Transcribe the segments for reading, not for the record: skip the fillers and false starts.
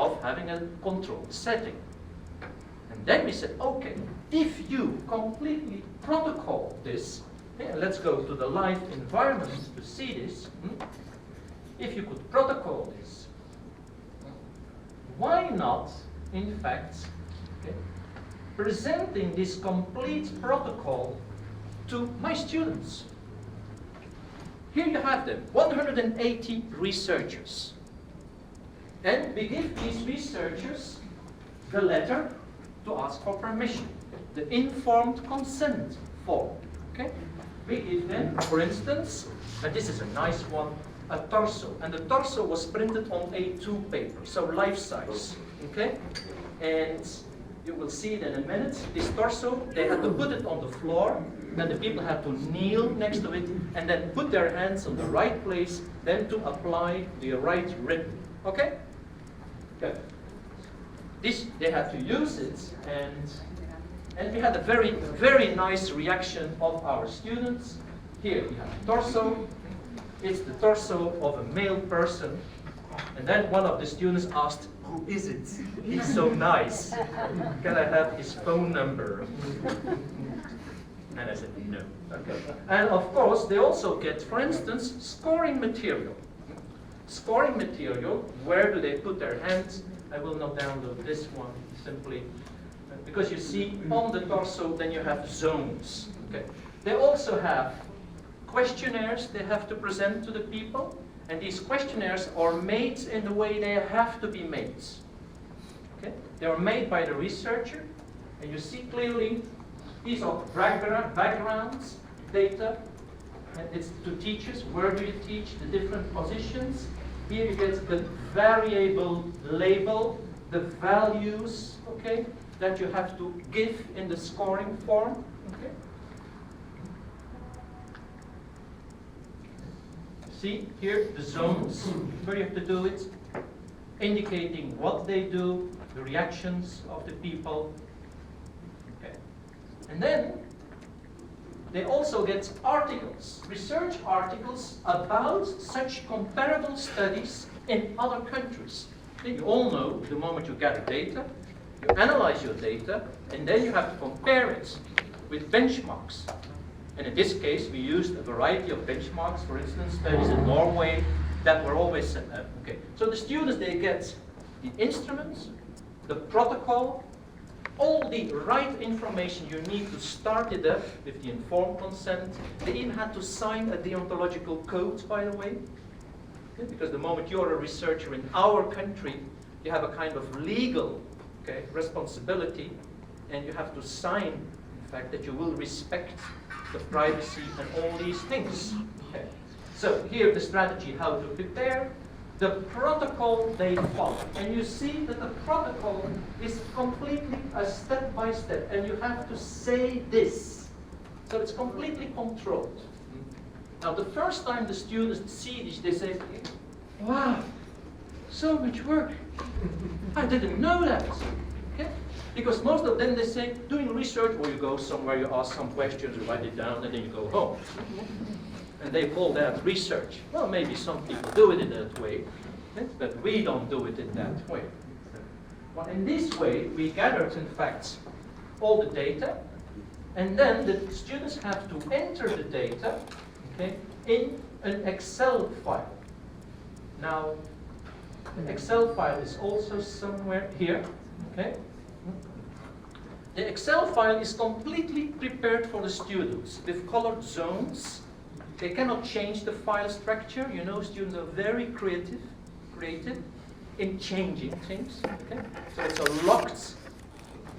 of having a controlled setting. And then we said, okay, if you completely protocol this, let's go to the live environment to see this. If you could protocol this, why not, in fact, presenting this complete protocol to my students? Here you have them, 180 researchers. And we give these researchers the letter to ask for permission, the informed consent form. Okay? We give them, for instance, and this is a nice one, a torso. And the torso was printed on A2 paper, so life size. Okay? And you will see it in a minute. This torso, they had to put it on the floor, then the people had to kneel next to it, and then put their hands on the right place, then to apply the right ribbon. Okay? Good. This, they had to use it, and we had a very, very nice reaction of our students. Here we have the torso. It's the torso of a male person. And then one of the students asked, "Who is it? He's so nice. Can I have his phone number?" And I said, no. Okay. And of course, they also get, for instance, scoring material. Scoring material, where do they put their hands? I will not download this one, simply because you see on the torso, then you have zones. Okay. They also have questionnaires they have to present to the people, and these questionnaires are made in the way they have to be made. Okay. They are made by the researcher, and you see clearly these are backgrounds, data, and it's to teachers. Where do you teach the different positions? Here you get the variable label, the values, okay, that you have to give in the scoring form. Okay. See here the zones where you have to do it, indicating what they do, the reactions of the people. Okay. And then they also get articles, research articles about such comparable studies in other countries. You all know the moment you gather data, you analyze your data, and then you have to compare it with benchmarks. And in this case, we used a variety of benchmarks, for instance, studies in Norway that were always set up. Okay. So the students, they get the instruments, the protocol, all the right information you need to start it up with the informed consent. They even had to sign a deontological code, by the way. Okay? Because the moment you're a researcher in our country, you have a kind of legal responsibility, and you have to sign, in fact, that you will respect the privacy and all these things. Okay. So here the strategy, how to prepare. The protocol they follow. And you see that the protocol is completely a step-by-step. And you have to say this. So it's completely controlled. Now the first time the students see this, they say, wow, so much work. I didn't know that. Okay? Because most of them, they say, doing research, or you go somewhere, you ask some questions, you write it down, and then you go home. And they call that research. Well, maybe some people do it in that way, but we don't do it in that way. Well, in this way, we gathered, in fact, all the data, and then the students have to enter the data, okay, in an Excel file. Now, the Excel file is also somewhere here, okay? The Excel file is completely prepared for the students with colored zones. They cannot change the file structure. You know, students are very creative in changing things. Okay? So it's a locked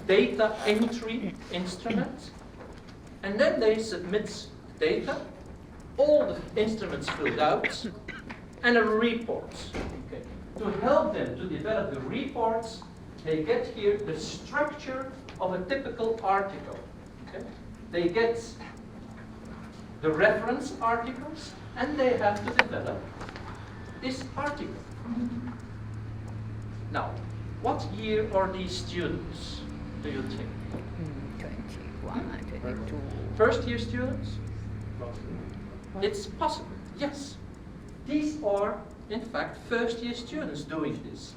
data entry instrument. And then they submit data, all the instruments filled out, and a report. Okay? To help them to develop the reports, they get here the structure of a typical article. Okay? They get the reference articles, and they have to develop this article. Now, what year are these students, do you think? 21, 22. First year students? It's possible, yes. These are, in fact, first year students doing this.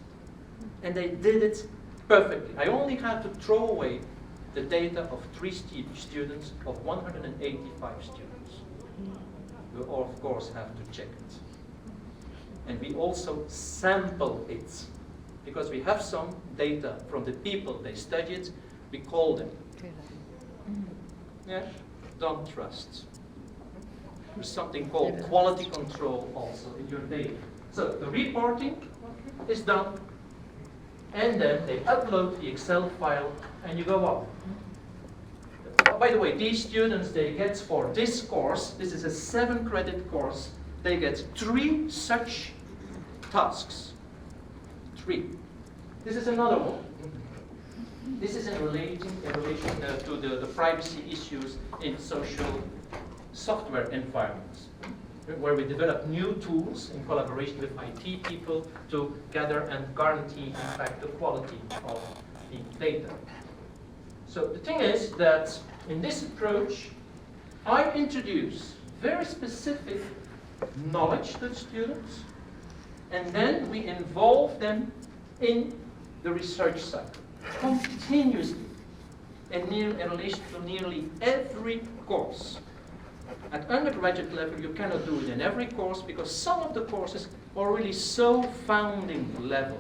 And they did it perfectly. I only had to throw away the data of 3 students of 185 students. You, of course, have to check it. And we also sample it, because we have some data from the people they studied. We call them. Yeah? Don't trust. There's something called quality control also in your data. So the reporting is done, and then they upload the Excel file, and you go on. Oh, by the way, these students, they get for this course, this is a 7-credit course, they get 3 such tasks. 3. This is another one. This is in relation to the privacy issues in social software environments, where we develop new tools in collaboration with IT people to gather and guarantee, in fact, the quality of the data. So the thing is that in this approach, I introduce very specific knowledge to the students, and then we involve them in the research cycle continuously in relation to nearly every course. At undergraduate level, you cannot do it in every course because some of the courses are really so founding level.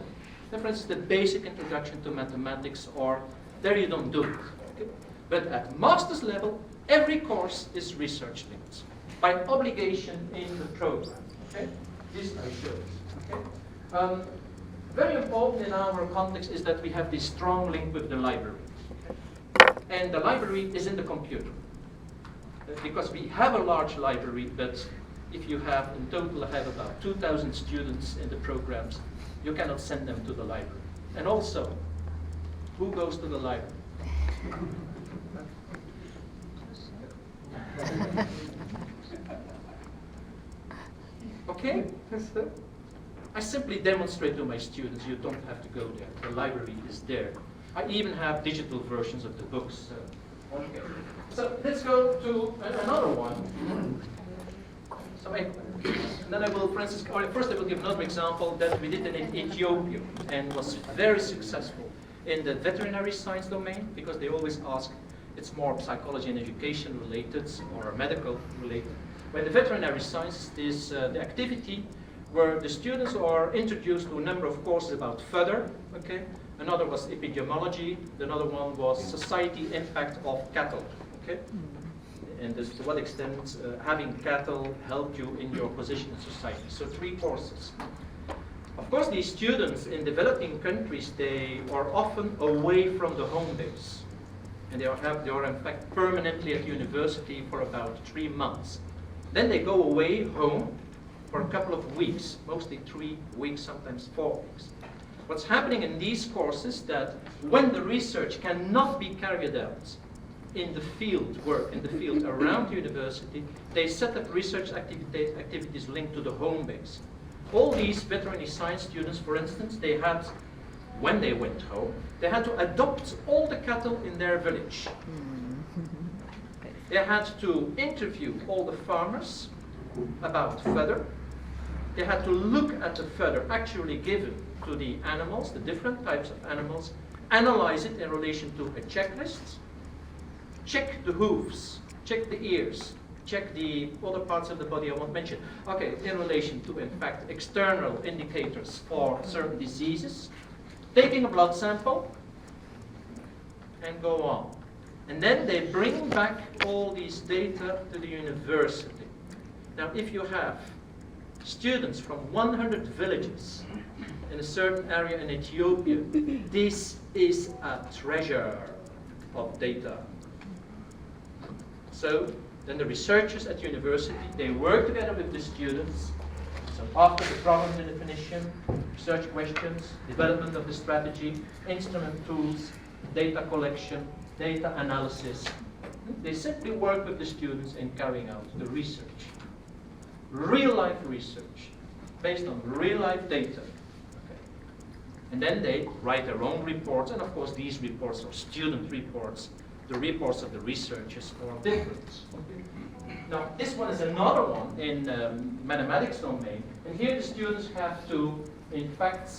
For instance, the basic introduction to mathematics, or there you don't do it. Okay? But at master's level, every course is research linked by obligation in the program. Okay? This I showed. Okay? Very important in our context is that we have this strong link with the library. Okay? And the library is in the computer. Because we have a large library, but if you have, in total, I have about 2,000 students in the programs, you cannot send them to the library. And also, who goes to the library? Okay? I simply demonstrate to my students, you don't have to go there. The library is there. I even have digital versions of the books. Okay. So let's go to another one. So and then I will, for instance, first I will give another example that we did in Ethiopia and was very successful in the veterinary science domain, because they always ask, it's more psychology and education related or medical related. When the veterinary science is the activity where the students are introduced to a number of courses about fodder, okay? Another was epidemiology, another one was society impact of cattle, okay? And this, to what extent having cattle helped you in your position in society. So 3 courses. Of course, these students in developing countries, they are often away from the home base. And they are in fact permanently at university for about 3 months. Then they go away home for a couple of weeks, mostly 3 weeks, sometimes 4 weeks. What's happening in these courses that when the research cannot be carried out in the field work, in the field around the university, they set up research activities linked to the home base. All these veterinary science students, for instance, they had, when they went home, they had to adopt all the cattle in their village. They had to interview all the farmers about fodder. They had to look at the fodder actually given to the animals, the different types of animals, analyze it in relation to a checklist, check the hooves, check the ears, check the other parts of the body I won't mention. Okay, in relation to, in fact, external indicators for certain diseases, taking a blood sample, and go on. And then they bring back all these data to the university. Now, if you have students from 100 villages in a certain area in Ethiopia, this is a treasure of data. So then the researchers at university, they work together with the students. So after the problem definition, research questions, development of the strategy, instrument tools, data collection, data analysis, they simply work with the students in carrying out the research. Real-life research, based on real-life data. Okay. And then they write their own reports, and of course these reports are student reports. The reports of the researchers are different. Okay. Now, this one is another one in mathematics domain, and here the students have to, in fact,